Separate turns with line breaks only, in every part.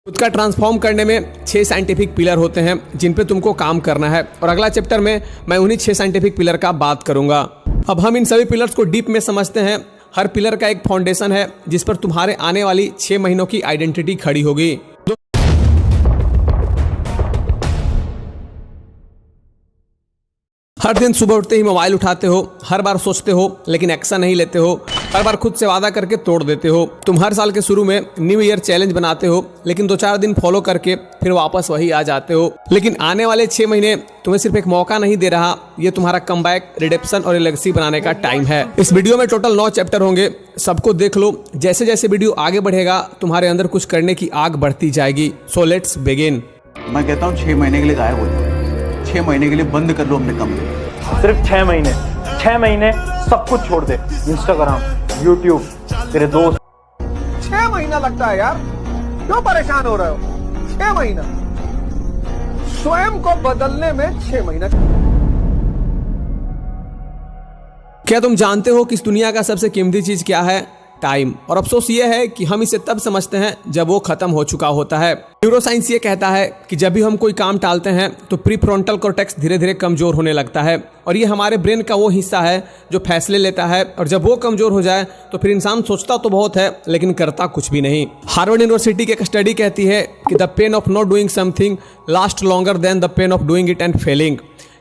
खुद का ट्रांसफॉर्म करने में 6 साइंटिफिक पिलर होते हैं जिन पे तुमको काम करना है और अगला चैप्टर में मैं उन्हीं 6 साइंटिफिक पिलर का बात करूंगा। अब हम इन सभी पिलर्स को डीप में समझते हैं। हर पिलर का एक फाउंडेशन है जिस पर तुम्हारे आने वाली 6 महीनों की आइडेंटिटी खड़ी होगी। हर दिन सुबह उठते ही मोबाइल उठाते हो, हर बार सोचते हो लेकिन एक्शन नहीं लेते हो, हर बार खुद से वादा करके तोड़ देते हो। तुम हर साल के शुरू में न्यू ईयर चैलेंज बनाते हो लेकिन 2-4 दिन फॉलो करके फिर वापस वही आ जाते हो। लेकिन आने वाले 6 महीने तुम्हें सिर्फ एक मौका नहीं दे रहा, ये तुम्हारा कमबैक, रिडेप्शन और लेगेसी बनाने का टाइम है। इस वीडियो में टोटल 9 चैप्टर होंगे, सबको देख लो। जैसे जैसे वीडियो आगे बढ़ेगा तुम्हारे अंदर कुछ करने की आग बढ़ती जाएगी। So let's begin.
मैं कहता हूँ 6 महीने के लिए गायब हो जाओ, 6 महीने के लिए बंद कर लो अपने कमरे।
सिर्फ 6 महीने सब कुछ छोड़ दे, इंस्टाग्राम, यूट्यूब, तेरे दोस्त।
6 महीना लगता है यार, क्यों परेशान हो रहे हो? 6 महीना स्वयं को बदलने में 6 महीना।
क्या तुम जानते हो कि इस दुनिया का सबसे कीमती चीज क्या है? टाइम। और अफसोस ये है कि हम इसे तब समझते हैं जब वो खत्म हो चुका होता है। न्यूरोसाइंस ये कहता है कि जब भी हम कोई काम टालते हैं तो प्रीफ्रंटल कॉर्टेक्स धीरे धीरे कमजोर होने लगता है और ये हमारे ब्रेन का वो हिस्सा है जो फैसले लेता है। और जब वो कमजोर हो जाए तो फिर इंसान सोचता तो बहुत है लेकिन करता कुछ भी नहीं। हार्वर्ड यूनिवर्सिटी की एक स्टडी कहती है कि the pain of not doing something last longer than the pain of doing it and failing.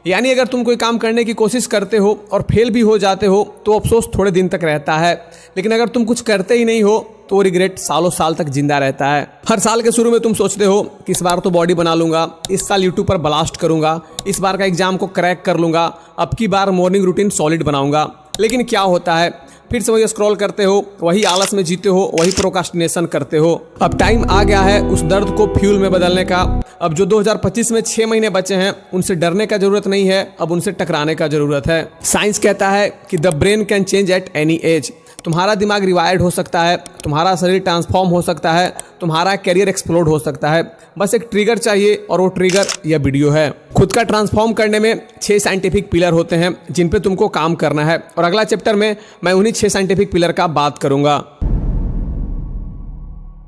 यानी अगर तुम कोई काम करने की कोशिश करते हो और फेल भी हो जाते हो तो अफसोस थोड़े दिन तक रहता है, लेकिन अगर तुम कुछ करते ही नहीं हो तो रिग्रेट सालों साल तक जिंदा रहता है। हर साल के शुरू में तुम सोचते हो कि इस बार तो बॉडी बना लूंगा, इस साल यूट्यूब पर ब्लास्ट करूंगा, इस बार का एग्जाम को क्रैक कर लूंगा, अब की बार मॉर्निंग रूटीन सॉलिड बनाऊंगा। लेकिन क्या होता है? फिर से वही स्क्रॉल करते हो, वही आलस में जीते हो, वही प्रोक्रास्टिनेशन करते हो। अब टाइम आ गया है उस दर्द को फ्यूल में बदलने का। अब जो 2025 में 6 महीने बचे हैं उनसे डरने का जरूरत नहीं है, अब उनसे टकराने का जरूरत है। साइंस कहता है कि the brain can change at any as. तुम्हारा दिमाग रिवायर्ड हो सकता है, तुम्हारा शरीर ट्रांसफॉर्म हो सकता है, तुम्हारा कैरियर एक्सप्लोड हो सकता है। बस एक ट्रिगर चाहिए और वो ट्रिगर यह वीडियो है। खुद का ट्रांसफॉर्म करने में 6 साइंटिफिक पिलर होते हैं जिन पे तुमको काम करना है और अगला चैप्टर में मैं उन्हीं 6 साइंटिफिक पिलर का बात करूंगा।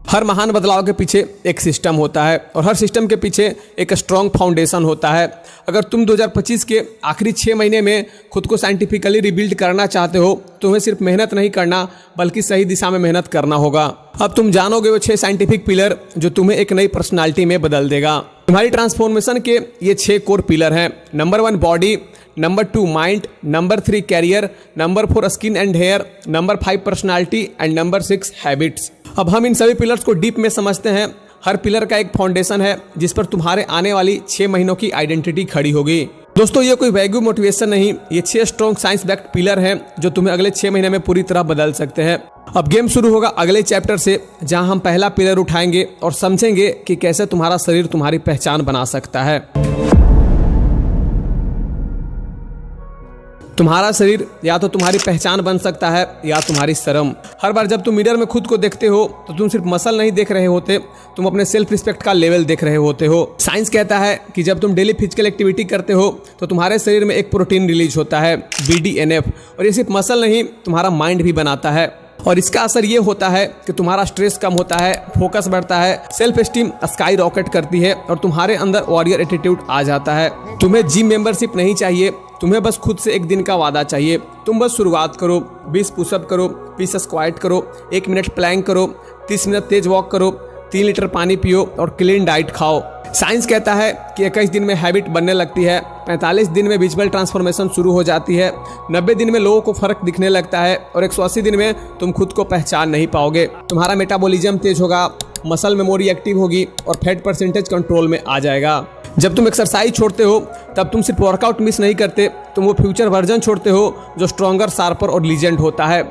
हर महान बदलाव के पीछे एक सिस्टम होता है और हर सिस्टम के पीछे एक स्ट्रॉन्ग फाउंडेशन होता है। अगर तुम 2025 के आखिरी 6 महीने में खुद को साइंटिफिकली रिबिल्ड करना चाहते हो तो तुम्हें सिर्फ मेहनत नहीं करना बल्कि सही दिशा में मेहनत करना होगा। अब तुम जानोगे वो 6 साइंटिफिक पिलर जो तुम्हें एक नई पर्सनालिटी में बदल देगा। तुम्हारी ट्रांसफॉर्मेशन के ये 6 कोर पिलर हैं। Number 1 body, number 2 mind, number 3 career, number 4 skin and hair, number 5 personality and number 6 habits. अब हम इन सभी पिलर्स को डीप में समझते हैं। हर पिलर का एक फाउंडेशन है जिस पर तुम्हारे आने वाली 6 महीनों की आइडेंटिटी खड़ी होगी। दोस्तों ये कोई वैग्यू मोटिवेशन नहीं, ये 6 स्ट्रॉन्ग साइंस बैक्ड पिलर हैं जो तुम्हें अगले 6 महीने में पूरी तरह बदल सकते हैं। अब गेम शुरू होगा अगले चैप्टर से, जहां हम पहला पिलर उठाएंगे और समझेंगे कि कैसे तुम्हारा शरीर तुम्हारी पहचान बना सकता है। तुम्हारा शरीर या तो तुम्हारी पहचान बन सकता है या तुम्हारी शर्म। हर बार जब तुम मिरर में खुद को देखते हो तो तुम सिर्फ मसल नहीं देख रहे होते, तुम अपने सेल्फ रिस्पेक्ट का लेवल देख रहे होते हो। साइंस कहता है कि जब तुम डेली फिजिकल एक्टिविटी करते हो तो तुम्हारे शरीर में एक प्रोटीन रिलीज होता है, BDNF, और ये सिर्फ मसल नहीं तुम्हारा माइंड भी बनाता है। और इसका असर ये होता है कि तुम्हारा स्ट्रेस कम होता है, फोकस बढ़ता है, सेल्फ एस्टीम स्काई रॉकेट करती है और तुम्हारे अंदर वॉरियर एटीट्यूड आ जाता है। तुम्हें जिम मेंबरशिप नहीं चाहिए, तुम्हें बस खुद से एक दिन का वादा चाहिए। तुम बस शुरुआत करो, 20 पुशअप करो, 20 स्क्वाट करो, 1 मिनट प्लैंक करो, 30 मिनट तेज वॉक करो, 3 लीटर पानी पियो और क्लीन डाइट खाओ। साइंस कहता है कि 21 दिन में हैबिट बनने लगती है, 45 दिन में विजुअल ट्रांसफॉर्मेशन शुरू हो जाती है, 90 दिन में लोगों को फर्क दिखने लगता है और 180 दिन में तुम खुद को पहचान नहीं पाओगे। तुम्हारा मेटाबॉलिज्म तेज होगा, मसल मेमोरी एक्टिव होगी और फैट परसेंटेज कंट्रोल में आ जाएगा। जब तुम एक्सरसाइज छोड़ते हो तब तुम सिर्फ वर्कआउट मिस नहीं करते, तुम वो फ्यूचर वर्जन छोड़ते हो जो स्ट्रॉन्गर, शार्पर और लीजेंड होता है।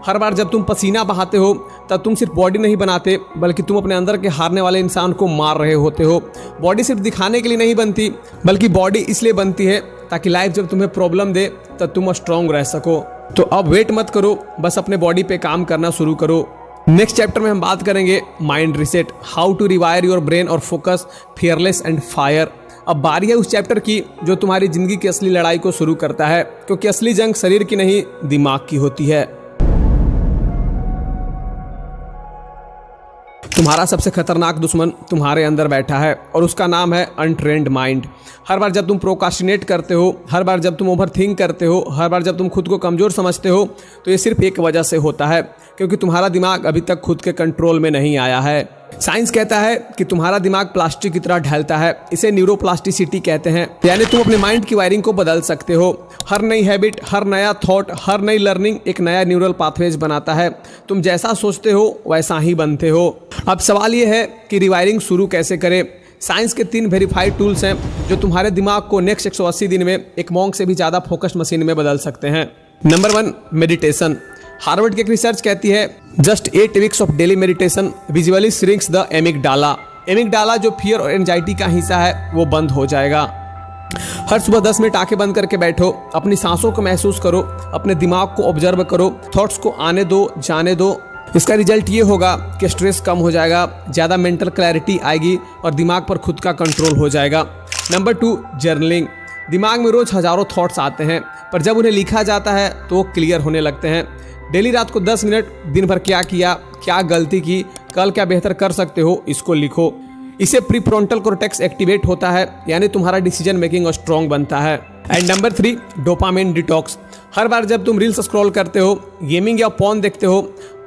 हर बार जब तुम पसीना बहाते हो तब तुम सिर्फ बॉडी नहीं बनाते बल्कि तुम अपने अंदर के हारने वाले इंसान को मार रहे होते हो। बॉडी सिर्फ दिखाने के लिए नहीं बनती बल्कि बॉडी इसलिए बनती है ताकि लाइफ जब तुम्हें प्रॉब्लम दे तब तुम स्ट्रॉन्ग रह सको। तो अब वेट मत करो, बस अपने बॉडी पे काम करना शुरू करो। नेक्स्ट चैप्टर में हम बात करेंगे mind reset, how to rewire your brain और फोकस फियरलेस एंड फायर। अब बारी है उस चैप्टर की जो तुम्हारी जिंदगी की असली लड़ाई को शुरू करता है, क्योंकि असली जंग शरीर की नहीं दिमाग की होती है। तुम्हारा सबसे खतरनाक दुश्मन तुम्हारे अंदर बैठा है और उसका नाम है अनट्रेंड माइंड। हर बार जब तुम प्रोकास्टिनेट करते हो, हर बार जब तुम ओवर थिंक करते हो, हर बार जब तुम खुद को कमज़ोर समझते हो, तो ये सिर्फ एक वजह से होता है, क्योंकि तुम्हारा दिमाग अभी तक खुद के कंट्रोल में नहीं आया है। साइंस कहता है कि तुम्हारा दिमाग प्लास्टिक की तरह ढलता है, इसे न्यूरोप्लास्टिसिटी कहते हैं। यानी तुम अपने माइंड की वायरिंग को बदल सकते हो। हर नई हैबिट, हर नया थॉट, हर नई लर्निंग एक नया न्यूरल पाथवेज बनाता है। तुम जैसा सोचते हो वैसा ही बनते हो। अब सवाल ये है कि रिवायरिंग शुरू कैसे करें। साइंस के 3 वेरीफाइड टूल्स हैं जो तुम्हारे दिमाग को नेक्स्ट 180 दिन में एक मॉन्क से भी ज़्यादा फोकस्ड मशीन में बदल सकते हैं। Number 1, meditation. हार्वर्ड की एक रिसर्च कहती है just 8 weeks of daily meditation visually shrinks the amygdala. Amygdala जो फियर और एंजाइटी का हिस्सा है वो बंद हो जाएगा। हर सुबह 10 मिनट आंखें बंद करके बैठो, अपनी सांसों को महसूस करो, अपने दिमाग को ऑब्जर्व करो, थॉट्स को आने दो, जाने दो। इसका रिजल्ट ये होगा कि स्ट्रेस कम हो जाएगा, ज़्यादा मेंटल क्लैरिटी आएगी और दिमाग पर खुद का कंट्रोल हो जाएगा। Number 2, journaling. दिमाग में रोज़ हज़ारों थॉट्स आते हैं, पर जब उन्हें लिखा जाता है तो वो क्लियर होने लगते हैं। डेली रात को 10 मिनट दिन भर क्या किया, क्या गलती की, कल क्या बेहतर कर सकते हो, इसको लिखो। इससे प्रीफ्रंटल कॉर्टेक्स एक्टिवेट होता है, यानी तुम्हारा डिसीजन मेकिंग और स्ट्रॉन्ग बनता है। And number 3, dopamine detox. हर बार जब तुम रील्स स्क्रॉल करते हो, गेमिंग या पॉर्न देखते हो,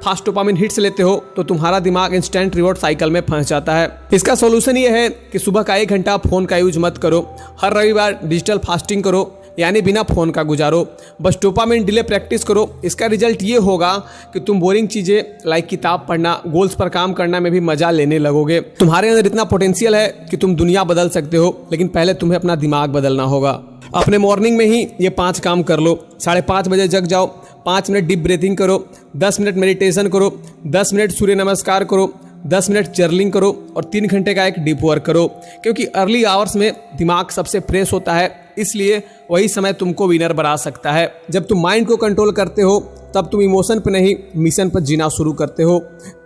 फास्ट डोपामिन हिट्स लेते हो, तो तुम्हारा दिमाग इंस्टेंट रिवॉर्ड साइकिल में फंस जाता है। इसका सॉल्यूशन ये है कि सुबह का 1 घंटा फोन का यूज मत करो। हर रविवार डिजिटल फास्टिंग करो, यानी बिना फोन का गुजारो। बस डोपामिन डिले प्रैक्टिस करो। इसका रिजल्ट ये होगा कि तुम बोरिंग चीज़ें लाइक किताब पढ़ना, गोल्स पर काम करना में भी मजा लेने लगोगे। तुम्हारे अंदर इतना पोटेंशियल है कि तुम दुनिया बदल सकते हो, लेकिन पहले तुम्हें अपना दिमाग बदलना होगा। अपने मॉर्निंग में ही ये 5 काम कर लो। 5:30 बजे जग जाओ, 5 मिनट डीप ब्रीथिंग करो, 10 मिनट मेडिटेशन करो, 10 मिनट सूर्य नमस्कार करो, 10 मिनट जर्नलिंग करो और 3 घंटे का एक डीप वर्क करो। क्योंकि अर्ली आवर्स में दिमाग सबसे फ्रेश होता है, इसलिए वही समय तुमको विनर बना सकता है। जब तुम माइंड को कंट्रोल करते हो तब तुम इमोशन पर नहीं, मिशन पर जीना शुरू करते हो।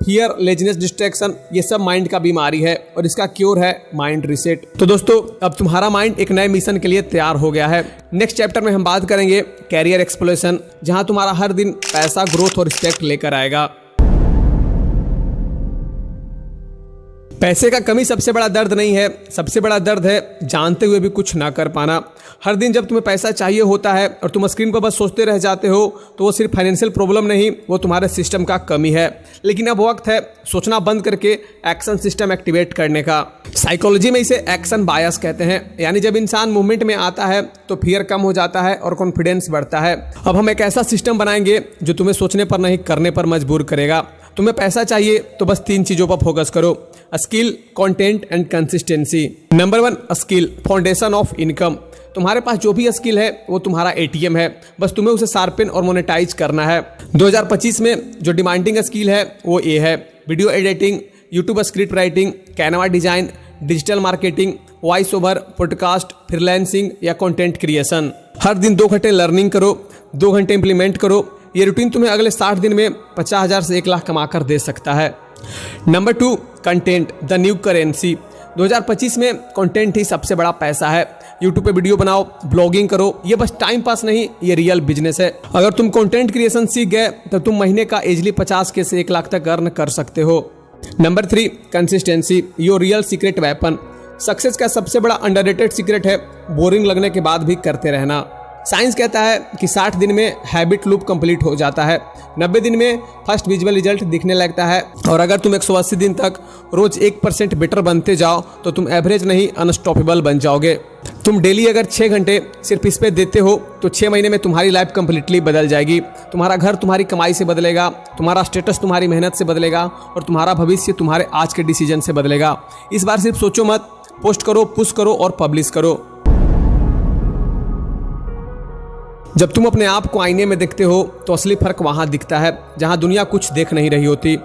फियर, लेजीनेस, डिस्ट्रैक्शन, ये सब माइंड का बीमारी है और इसका क्योर है माइंड रीसेट। तो दोस्तों, अब तुम्हारा माइंड एक नए मिशन के लिए तैयार हो गया है। नेक्स्ट चैप्टर में हम बात करेंगे कैरियर एक्सप्लोरेशन, जहां तुम्हारा हर दिन पैसा, ग्रोथ और रिस्पेक्ट लेकर आएगा। पैसे का कमी सबसे बड़ा दर्द नहीं है, सबसे बड़ा दर्द है जानते हुए भी कुछ ना कर पाना। हर दिन जब तुम्हें पैसा चाहिए होता है और तुम स्क्रीन पर बस सोचते रह जाते हो, तो वो सिर्फ फाइनेंशियल प्रॉब्लम नहीं, वो तुम्हारे सिस्टम का कमी है। लेकिन अब वक्त है सोचना बंद करके एक्शन सिस्टम एक्टिवेट करने का। साइकोलॉजी में इसे एक्शन बायस कहते हैं, यानी जब इंसान मूवमेंट में आता है तो फियर कम हो जाता है और कॉन्फिडेंस बढ़ता है। अब हम एक ऐसा सिस्टम बनाएंगे जो तुम्हें सोचने पर नहीं, करने पर मजबूर करेगा। तुम्हें पैसा चाहिए तो बस 3 चीज़ों पर फोकस करो: skill, content and consistency. Number 1, skill, foundation of income. तुम्हारे पास जो भी स्किल है वो तुम्हारा ATM है, बस तुम्हें उसे शार्पन और मोनेटाइज करना है। 2025 में जो डिमांडिंग स्किल है वो ये है: video editing, YouTube script writing, Canva design, digital marketing, voice over, podcast, freelancing या कंटेंट क्रिएशन। हर दिन 2 घंटे लर्निंग करो, 2 घंटे इंप्लीमेंट करो। ये रूटीन तुम्हें अगले 60 दिन में 50,000 से 1 लाख कमा कर दे सकता है। Number 2, content, the new currency. 2025 में कंटेंट ही सबसे बड़ा पैसा है। यूट्यूब पे वीडियो बनाओ, ब्लॉगिंग करो, ये बस टाइम पास नहीं, ये रियल बिजनेस है। अगर तुम कंटेंट क्रिएशन सीख गए तो तुम महीने का इजीली 50K से 1 लाख तक अर्न कर सकते हो। Number 3, consistency, your real secret weapon. Success का सबसे बड़ा अंडररेटेड सीक्रेट है बोरिंग लगने के बाद भी करते रहना। साइंस कहता है कि 60 दिन में हैबिट लूप कंप्लीट हो जाता है, 90 दिन में फर्स्ट विजुअल रिजल्ट दिखने लगता है, और अगर तुम 180 दिन तक रोज 1% बेटर बनते जाओ तो तुम एवरेज नहीं, अनस्टॉपेबल बन जाओगे। तुम डेली अगर 6 घंटे सिर्फ इस पे देते हो तो 6 महीने में तुम्हारी लाइफ कंप्लीटली बदल जाएगी। तुम्हारा घर तुम्हारी कमाई से बदलेगा, तुम्हारा स्टेटस तुम्हारी मेहनत से बदलेगा और तुम्हारा भविष्य तुम्हारे आज के डिसीजन से बदलेगा। इस बार सिर्फ सोचो मत, पोस्ट करो, पुश करो और पब्लिश करो। जब तुम अपने आप को आईने में देखते हो तो असली फर्क वहाँ दिखता है जहाँ दुनिया कुछ देख नहीं रही होती।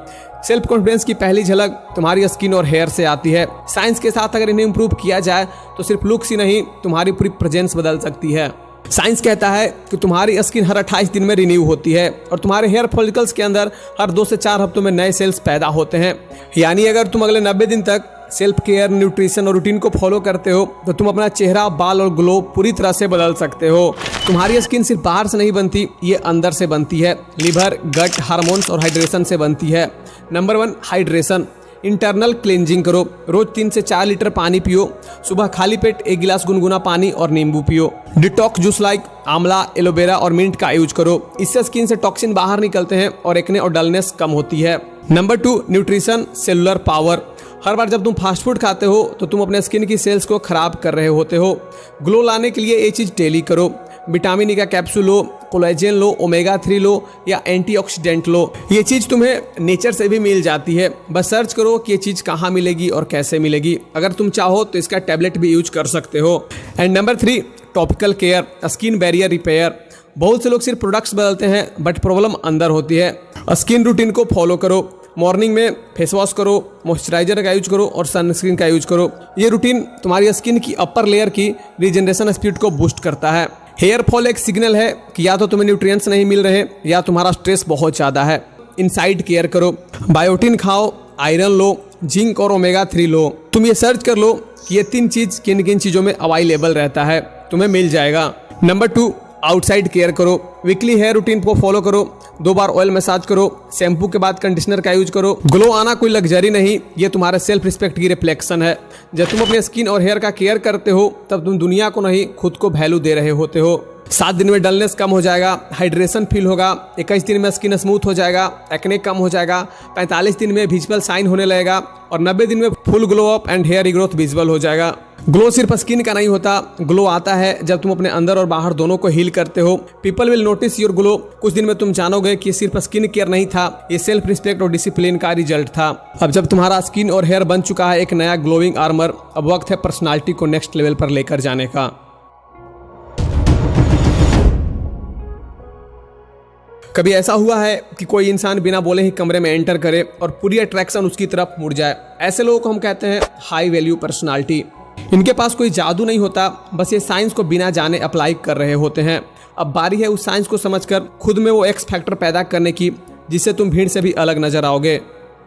सेल्फ कॉन्फिडेंस की पहली झलक तुम्हारी स्किन और हेयर से आती है। साइंस के साथ अगर इन्हें इंप्रूव किया जाए तो सिर्फ लुक्स ही नहीं, तुम्हारी पूरी प्रेजेंस बदल सकती है। साइंस कहता है कि तुम्हारी स्किन हर 28 दिन में रिन्यू होती है और तुम्हारे हेयर फॉलिकल्स के अंदर हर 2 से 4 हफ्तों में नए सेल्स पैदा होते हैं। यानी अगर तुम अगले 90 दिन तक सेल्फ केयर, न्यूट्रिशन और रूटीन को फॉलो करते हो तो तुम अपना चेहरा, बाल और ग्लो पूरी तरह से बदल सकते हो। तुम्हारी स्किन सिर्फ बाहर से नहीं बनती, ये अंदर से बनती है। लिवर, गट, हार्मोन्स और हाइड्रेशन से बनती है। Number 1, hydration. इंटरनल क्लींजिंग करो। रोज 3 से 4 लीटर पानी पियो। सुबह खाली पेट 1 गिलास गुनगुना पानी और नींबू पियो। डिटॉक्स जूस लाइक आंवला, एलोवेरा और मिंट का यूज करो। इससे स्किन से टॉक्सिन बाहर निकलते हैं और एक्ने और डलनेस कम होती है। Number 2, nutrition cellular power. हर बार जब तुम फास्ट फूड खाते हो तो तुम अपने स्किन की सेल्स को खराब कर रहे होते हो। ग्लो लाने के लिए ये चीज डेली करो। विटामिन ई का कैप्सूल लो, कोलेजन लो, ओमेगा 3 लो या एंटीऑक्सीडेंट लो। ये चीज तुम्हें नेचर से भी मिल जाती है। बस सर्च करो कि ये चीज कहाँ मिलेगी और कैसे मिलेगी। अगर तुम चाहो तो इसका टैबलेट भी यूज कर सकते हो। And number 3, topical care, skin barrier repair. बहुत से लोग सिर्फ प्रोडक्ट्स बदलते हैं बट प्रॉब्लम अंदर होती है। स्किन रूटीन को फॉलो करो। मॉर्निंग में फेस वॉश करो, मॉइस्चराइजर का यूज करो और सनस्क्रीन का यूज करो। ये रूटीन तुम्हारी स्किन की अपर लेयर की रिजेनरेशन स्पीड को बूस्ट करता है। हेयर फॉल एक सिग्नल है कि या तो तुम्हें न्यूट्रिएंट्स नहीं मिल रहे या तुम्हारा स्ट्रेस बहुत ज़्यादा है। इनसाइड केयर करो, बायोटिन खाओ, आयरन लो, जिंक और ओमेगा 3 लो। तुम ये सर्च कर लो कि ये 3 चीज किन किन चीज़ों में अवेलेबल रहता है, तुम्हें मिल जाएगा। नंबर 2, आउटसाइड केयर करो। वीकली हेयर रूटीन को फॉलो करो। 2 बार ऑयल मसाज करो। शैम्पू के बाद कंडीशनर का यूज करो। ग्लो आना कोई लग्जरी नहीं, ये तुम्हारे सेल्फ रिस्पेक्ट की रिफ्लेक्शन है। जब तुम अपने स्किन और हेयर का केयर करते हो तब तुम दुनिया को नहीं खुद को वैल्यू दे रहे होते हो। 7 दिन में डलनेस कम हो जाएगा, हाइड्रेशन फील होगा। 21 दिन में स्किन स्मूथ हो जाएगा, एक्ने कम हो जाएगा। 45 दिन में विजुअल साइन होने लगेगा और 90 दिन में full glow up and hair regrowth visual हो जाएगा। ग्लो सिर्फ स्किन का नहीं होता, ग्लो आता है जब तुम अपने अंदर और बाहर दोनों को हील करते हो। People will notice your glow. कुछ दिन में तुम जानोगे कि ये सिर्फ स्किन केयर नहीं था, ये सेल्फ रिस्पेक्ट और डिसिप्लिन का रिजल्ट था। अब जब तुम्हारा स्किन और हेयर बन चुका है एक नया ग्लोइंग आर्मर, अब वक्त है पर्सनालिटी को नेक्स्ट लेवल पर लेकर जाने का। कभी ऐसा हुआ है कि कोई इंसान बिना बोले ही कमरे में एंटर करे और पूरी अट्रैक्शन उसकी तरफ मुड़ जाए? ऐसे लोगों को हम कहते हैं हाई वैल्यू पर्सनालिटी। इनके पास कोई जादू नहीं होता, बस ये साइंस को बिना जाने अप्लाई कर रहे होते हैं। अब बारी है उस साइंस को समझकर खुद में वो एक्स फैक्टर पैदा करने की जिससे तुम भीड़ से भी अलग नजर आओगे।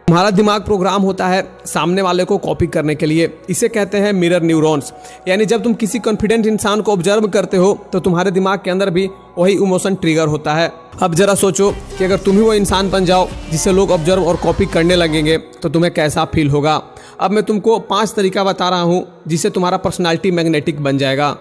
तुम्हारा दिमाग प्रोग्राम होता है सामने वाले को कॉपी करने के लिए। इसे कहते हैं मिरर न्यूरॉन्स। यानी जब तुम किसी कॉन्फिडेंट इंसान को ऑब्जर्व करते हो तो तुम्हारे दिमाग के अंदर भी वही इमोशन ट्रिगर होता है। अब जरा सोचो कि अगर तुम ही वो इंसान बन जाओ जिसे लोग ऑब्जर्व और कॉपी करने लगेंगे तो तुम्हें कैसा फील होगा। अब मैं तुमको 5 तरीका बता रहा हूँ जिससे तुम्हारा पर्सनालिटी मैग्नेटिक बन जाएगा।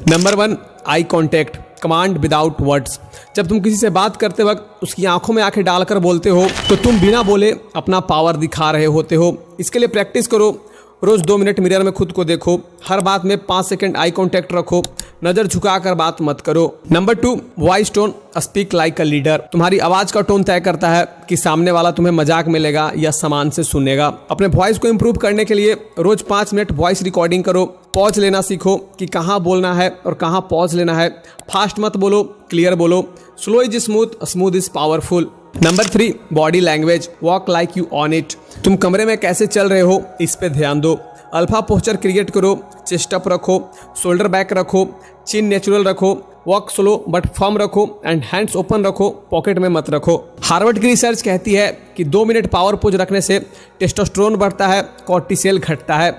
Number 1, eye contact, command without words. जब तुम किसी से बात करते वक्त उसकी आंखों में आंखें डालकर बोलते हो तो तुम बिना बोले अपना पावर दिखा रहे होते हो। इसके लिए प्रैक्टिस करो। रोज 2 मिनट मिरर में खुद को देखो। हर बात में 5 सेकंड आई कांटेक्ट रखो। नजर झुकाकर बात मत करो। Number 2, voice tone, speak like a leader. तुम्हारी आवाज का टोन तय करता है कि सामने वाला तुम्हें मजाक में लेगा या सम्मान से सुनेगा। अपने वॉइस को इंप्रूव करने के लिए रोज 5 मिनट वॉइस रिकॉर्डिंग करो। पॉज लेना सीखो कि कहाँ बोलना है और कहाँ पॉज लेना है। फास्ट मत बोलो, क्लियर बोलो। Slow is smooth, smooth is powerful. Number 3, body language, walk like you on it. तुम कमरे में कैसे चल रहे हो इस पे ध्यान दो। अल्फा पोस्चर क्रिएट करो। चेस्ट अप रखो, शोल्डर बैक रखो, चिन नेचुरल रखो, वॉक स्लो बट फर्म रखो एंड हैंड्स ओपन रखो, पॉकेट में मत रखो। हार्वर्ड की रिसर्च कहती है कि 2 मिनट पावर पोज रखने से टेस्टोस्टेरोन बढ़ता है, कॉर्टिसोल घटता है,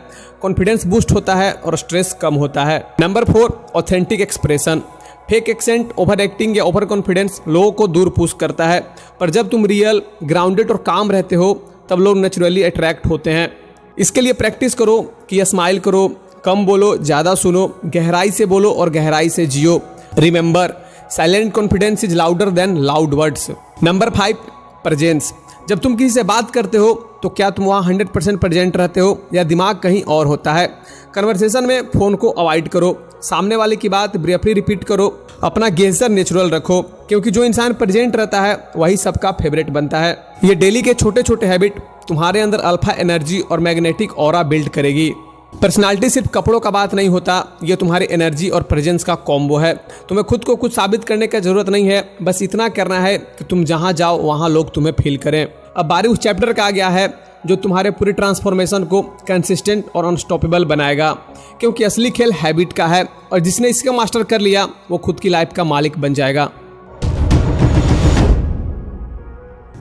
कॉन्फिडेंस बूस्ट होता है और स्ट्रेस कम होता है। Number 4, authentic expression. Fake accent, over acting या ओवर कॉन्फिडेंस लोगों को दूर पुश करता है, पर जब तुम रियल, ग्राउंडेड और काम रहते हो तब लोग नेचुरली अट्रैक्ट होते हैं। इसके लिए प्रैक्टिस करो कि स्माइल करो, कम बोलो, ज़्यादा सुनो, गहराई से बोलो और गहराई से जियो। Remember, silent confidence is louder than loud words. Number 5, presence. जब तुम किसी से बात करते हो तो क्या तुम वहाँ 100% प्रेजेंट रहते हो या दिमाग कहीं और होता है? कन्वर्सेशन में फ़ोन को अवॉइड करो। सामने वाले की बात ब्रीफली रिपीट करो। अपना गेस्चर नेचुरल रखो, क्योंकि जो इंसान प्रेजेंट रहता है वही सबका फेवरेट बनता है। ये डेली के छोटे छोटे हैबिट तुम्हारे अंदर अल्फा एनर्जी और मैग्नेटिक ऑरा बिल्ड करेगी। पर्सनालिटी सिर्फ कपड़ों का बात नहीं होता, ये तुम्हारी एनर्जी और प्रेजेंस का कॉम्बो है। तुम्हें खुद को कुछ साबित करने की जरूरत नहीं है, बस इतना करना है कि तुम जहाँ जाओ वहाँ लोग तुम्हें फील करें। अब बारी उस चैप्टर का आ गया है जो तुम्हारे पूरी ट्रांसफॉर्मेशन को कंसिस्टेंट और अनस्टॉपेबल बनाएगा, क्योंकि असली खेल हैबिट का है और जिसने इसका मास्टर कर लिया वो खुद की लाइफ का मालिक बन जाएगा।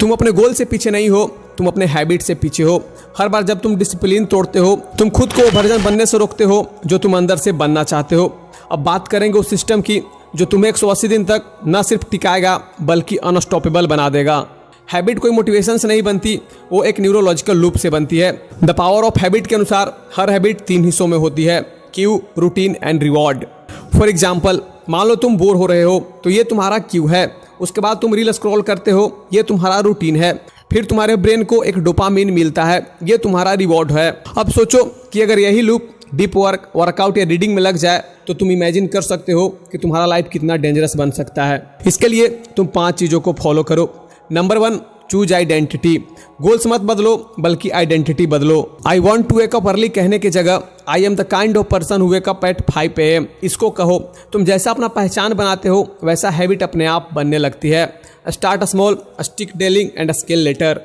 तुम अपने गोल से पीछे नहीं हो, तुम अपने हैबिट से पीछे हो। हर बार जब तुम डिसिप्लिन तोड़ते हो तुम खुद को वर्जन बनने से रोकते हो जो तुम अंदर से बनना चाहते हो। अब बात करेंगे उस सिस्टम की जो तुम्हें 180 दिन तक न सिर्फ टिकाएगा बल्कि अनस्टॉपेबल बना देगा। हैबिट कोई मोटिवेशन से नहीं बनती, वो एक न्यूरोलॉजिकल लूप से बनती है। द पावर ऑफ हैबिट के अनुसार हर हैबिट 3 हिस्सों में होती है, Q, routine and reward. For example, मान लो तुम बोर हो रहे हो तो ये तुम्हारा क्यू है, उसके बाद तुम रील स्क्रॉल करते हो, ये तुम्हारा रूटीन है, फिर तुम्हारे ब्रेन को एक डोपामिन मिलता है, ये तुम्हारा रिवॉर्ड है। अब सोचो कि अगर यही लूप डीप वर्क, वर्कआउट या रीडिंग में लग जाए तो तुम इमेजिन कर सकते हो कि तुम्हारा लाइफ कितना डेंजरस बन सकता है। इसके लिए तुम 5 चीज़ों को फॉलो करो। Number 1, choose identity. गोल्स मत बदलो बल्कि आइडेंटिटी बदलो। I want to wake up early कहने की जगह I am the kind of person who wake up at 5 AM इसको कहो। तुम जैसा अपना पहचान बनाते हो वैसा हैबिट अपने आप बनने लगती है। Start small, stick daily and scale later.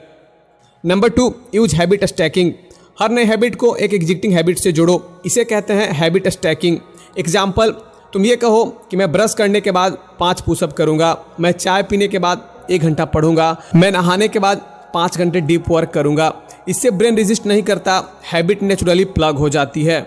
Number 2, use habit stacking. हर नए हैबिट को एक एग्जिस्टिंग हैबिट से जोड़ो, इसे कहते हैं हैबिट स्टैकिंग। एग्जाम्पल, तुम ये कहो कि मैं ब्रश करने के बाद 5 पुशअप करूंगा, मैं चाय पीने के बाद 1 घंटा पढ़ूंगा, मैं नहाने के बाद 5 घंटे डीप वर्क करूंगा। इससे ब्रेन रेजिस्ट नहीं करता, हैबिट नेचुरली प्लग हो जाती है।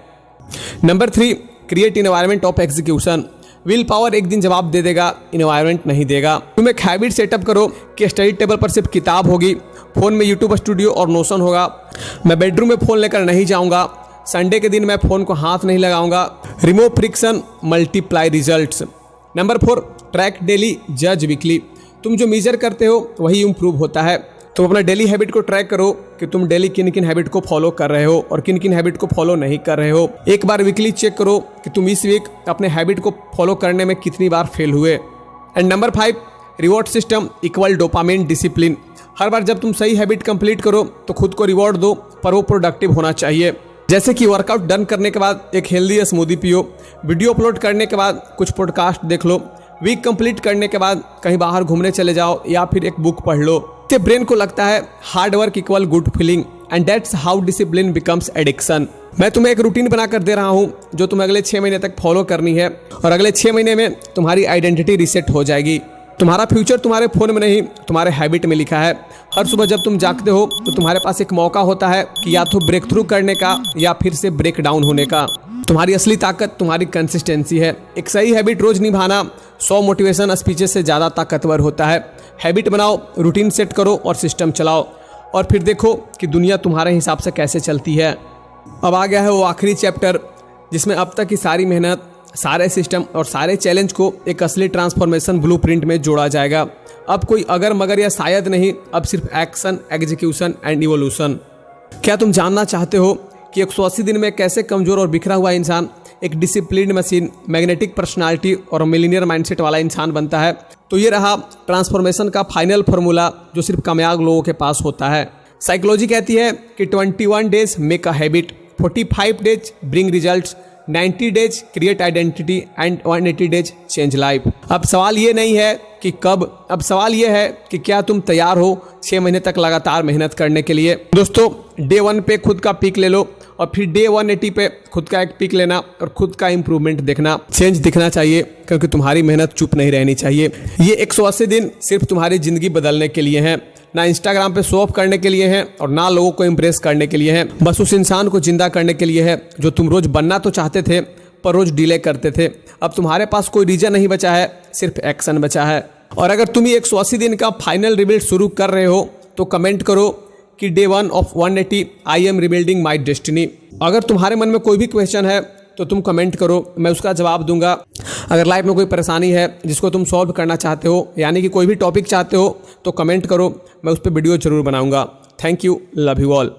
Number 3, create environment of execution. Will power एक दिन जवाब दे देगा, एनवायरनमेंट नहीं देगा। तुम एक हैबिट सेटअप करो कि स्टडी टेबल पर सिर्फ किताब होगी, फोन में यूट्यूब स्टूडियो और नोशन होगा, मैं बेडरूम में फ़ोन लेकर नहीं जाऊंगा, संडे के दिन मैं फ़ोन को हाथ नहीं लगाऊंगा। Remove friction, multiply results. Number 4, track daily, जज वीकली। तुम जो मेजर करते हो वही इम्प्रूव होता है। तुम अपना डेली हैबिट को ट्रैक करो कि तुम डेली किन किन हैबिट को फॉलो कर रहे हो और किन किन हैबिट को फॉलो नहीं कर रहे हो। एक बार वीकली चेक करो कि तुम इस वीक अपने हैबिट को फॉलो करने में कितनी बार फेल हुए। And number 5, reward system equal dopamine discipline. हर बार जब तुम सही हैबिट कंप्लीट करो तो खुद को रिवॉर्ड दो, पर वो प्रोडक्टिव होना चाहिए। जैसे कि वर्कआउट डन करने के बाद एक हेल्दी स्मूदी पियो, वीडियो अपलोड करने के बाद कुछ पॉडकास्ट देख लो, वीक कंप्लीट करने के बाद कहीं बाहर घूमने चले जाओ या फिर एक बुक पढ़ लो। इससे ब्रेन को लगता है hard work equal good feeling and that's how discipline becomes addiction. मैं तुम्हें एक रूटीन बनाकर दे रहा हूँ जो तुम्हें अगले 6 महीने तक फॉलो करनी है और अगले 6 महीने में तुम्हारी आइडेंटिटी रीसेट हो जाएगी। तुम्हारा फ्यूचर तुम्हारे फोन में नहीं, तुम्हारे हैबिट में लिखा है। हर सुबह जब तुम जागते हो तो तुम्हारे पास एक मौका होता है कि या तो ब्रेक थ्रू करने का या फिर से ब्रेक डाउन होने का। तुम्हारी असली ताकत तुम्हारी कंसिस्टेंसी है। एक सही हैबिट रोज निभाना 100 मोटिवेशन स्पीचेस से ज़्यादा ताकतवर होता है। हैबिट बनाओ, रूटीन सेट करो और सिस्टम चलाओ और फिर देखो कि दुनिया तुम्हारे हिसाब से कैसे चलती है। अब आ गया है वो आखिरी चैप्टर जिसमें अब तक की सारी मेहनत, सारे सिस्टम और सारे चैलेंज को एक असली ट्रांसफॉर्मेशन ब्लूप्रिंट में जोड़ा जाएगा। अब कोई अगर मगर या शायद नहीं, अब सिर्फ एक्शन, एग्जीक्यूशन एंड इवोल्यूशन। क्या तुम जानना चाहते हो कि 180 दिन में कैसे कमजोर और बिखरा हुआ इंसान एक डिसिप्लिन्ड मशीन, मैग्नेटिक पर्सनालिटी और मिलीनियर माइंडसेट वाला इंसान बनता है? तो ये रहा ट्रांसफॉर्मेशन का फाइनल फार्मूला जो सिर्फ कामयाब लोगों के पास होता है। साइकोलॉजी कहती है कि 21 days make a habit, 45 days bring results, 90 days create identity and 180 days change life. अब सवाल ये नहीं है कि कब, अब सवाल ये है कि क्या तुम तैयार हो 6 महीने तक लगातार मेहनत करने के लिए। दोस्तों, डे 1 पे खुद का पीक ले लो और फिर डे 180 पे खुद का एक पीक लेना और खुद का इंप्रूवमेंट देखना। चेंज दिखना चाहिए क्योंकि तुम्हारी मेहनत चुप नहीं रहनी चाहिए। ये 180 दिन सिर्फ तुम्हारी जिंदगी बदलने के लिए हैं, ना इंस्टाग्राम पे शो ऑफ करने के लिए हैं और ना लोगों को इम्प्रेस करने के लिए हैं। बस उस इंसान को जिंदा करने के लिए है जो तुम रोज बनना तो चाहते थे पर रोज डिले करते थे। अब तुम्हारे पास कोई रीजन नहीं बचा है, सिर्फ एक्शन बचा है। और अगर तुम ये 180 दिन का फाइनल रिबिल्ड शुरू कर रहे हो तो कमेंट करो कि day 1 of 180 I am rebuilding my destiny. अगर तुम्हारे मन में कोई भी क्वेश्चन है तो तुम कमेंट करो, मैं उसका जवाब दूंगा। अगर लाइफ में कोई परेशानी है जिसको तुम सॉल्व करना चाहते हो, यानी कि कोई भी टॉपिक चाहते हो, तो कमेंट करो, मैं उस पर वीडियो जरूर बनाऊंगा। Thank you, love you all.